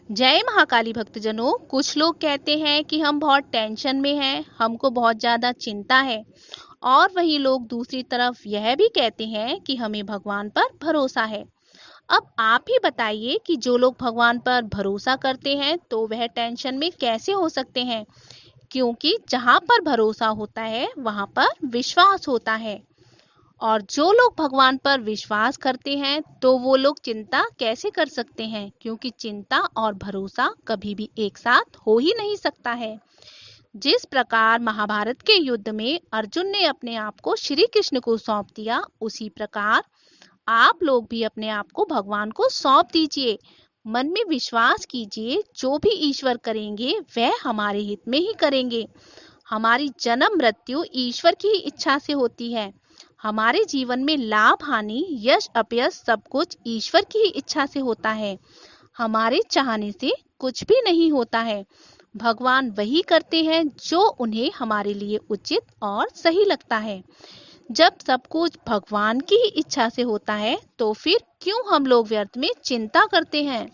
जय महाकाली भक्तजनों। कुछ लोग कहते हैं कि हम बहुत टेंशन में हैं, हमको बहुत ज्यादा चिंता है। और वही लोग दूसरी तरफ यह भी कहते हैं कि हमें भगवान पर भरोसा है। अब आप ही बताइए कि जो लोग भगवान पर भरोसा करते हैं तो वह टेंशन में कैसे हो सकते हैं, क्योंकि जहाँ पर भरोसा होता है वहाँ पर विश्वास होता है। और जो लोग भगवान पर विश्वास करते हैं तो वो लोग चिंता कैसे कर सकते हैं, क्योंकि चिंता और भरोसा कभी भी एक साथ हो ही नहीं सकता है। जिस प्रकार महाभारत के युद्ध में अर्जुन ने अपने आप को श्री कृष्ण को सौंप दिया, उसी प्रकार आप लोग भी अपने आप को भगवान को सौंप दीजिए। मन में विश्वास कीजिए, जो भी ईश्वर करेंगे वह हमारे हित में ही करेंगे। हमारी जन्म मृत्यु ईश्वर की इच्छा से होती है। हमारे जीवन में लाभ हानि, यश अपयश सब कुछ ईश्वर की इच्छा से होता है। हमारे चाहने से कुछ भी नहीं होता है। भगवान वही करते हैं जो उन्हें हमारे लिए उचित और सही लगता है। जब सब कुछ भगवान की ही इच्छा से होता है तो फिर क्यों हम लोग व्यर्थ में चिंता करते हैं।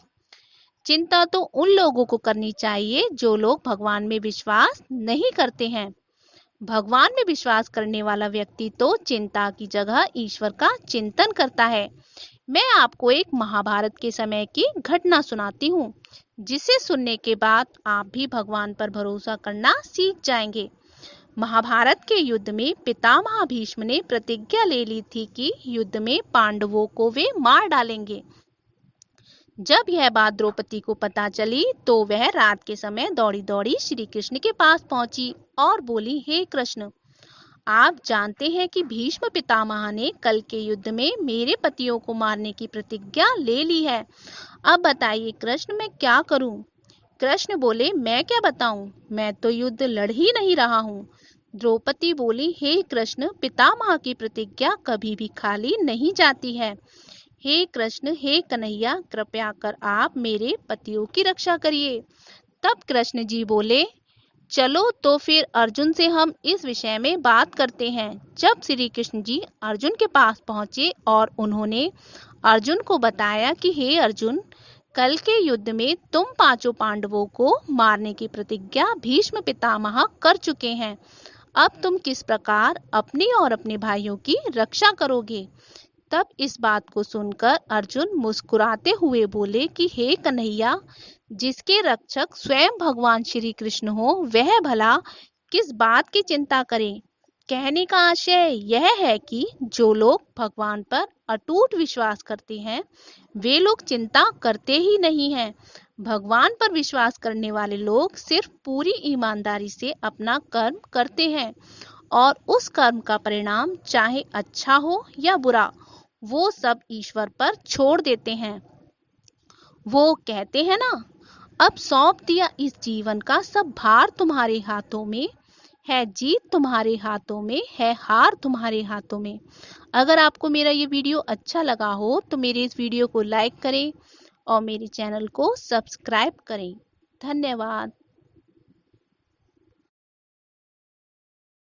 चिंता तो उन लोगों को करनी चाहिए जो लोग भगवान में विश्वास नहीं करते हैं। भगवान में विश्वास करने वाला व्यक्ति तो चिंता की जगह ईश्वर का चिंतन करता है। मैं आपको एक महाभारत के समय की घटना सुनाती हूँ, जिसे सुनने के बाद आप भी भगवान पर भरोसा करना सीख जाएंगे। महाभारत के युद्ध में पितामह भीष्म ने प्रतिज्ञा ले ली थी कि युद्ध में पांडवों को वे मार डालेंगे। जब यह बात द्रौपदी को पता चली तो वह रात के समय दौड़ी दौड़ी श्री कृष्ण के पास पहुंची और बोली, हे कृष्ण, आप जानते हैं कि भीष्म पितामह ने कल के युद्ध में मेरे पतियों को मारने की प्रतिज्ञा ले ली है। अब बताइए कृष्ण, मैं क्या करूं। कृष्ण बोले, मैं क्या बताऊं, मैं तो युद्ध लड़ ही नहीं रहा हूँ। द्रौपदी बोली, हे कृष्ण, पितामह की प्रतिज्ञा कभी भी खाली नहीं जाती है। हे कृष्ण, हे कन्हैया, कृपया कर आप मेरे पतियों की रक्षा करिए। तब कृष्ण जी बोले, चलो तो फिर अर्जुन से हम इस विषय में बात करते हैं। जब श्री कृष्ण जी अर्जुन के पास पहुंचे और उन्होंने अर्जुन को बताया कि हे अर्जुन, कल के युद्ध में तुम पांचों पांडवों को मारने की प्रतिज्ञा भीष्म पितामह कर चुके हैं। अब तुम किस प्रकार अपनी और अपने भाइयों की रक्षा करोगे। तब इस बात को सुनकर अर्जुन मुस्कुराते हुए बोले कि हे कन्हैया, जिसके रक्षक स्वयं भगवान श्री कृष्ण हो वह भला किस बात की चिंता करे। कहने का आशय यह है कि जो लोग भगवान पर अटूट विश्वास करते हैं वे लोग चिंता करते ही नहीं हैं। भगवान पर विश्वास करने वाले लोग सिर्फ पूरी ईमानदारी से अपना कर्म करते हैं और उस कर्म का परिणाम चाहे अच्छा हो या बुरा, वो सब ईश्वर पर छोड़ देते हैं। वो कहते हैं ना, अब सौंप दिया इस जीवन का सब भार तुम्हारे हाथों में, है जीत तुम्हारे हाथों में, है हार तुम्हारे हाथों में। अगर आपको मेरा ये वीडियो अच्छा लगा हो तो मेरे इस वीडियो को लाइक करें और मेरे चैनल को सब्सक्राइब करें। धन्यवाद।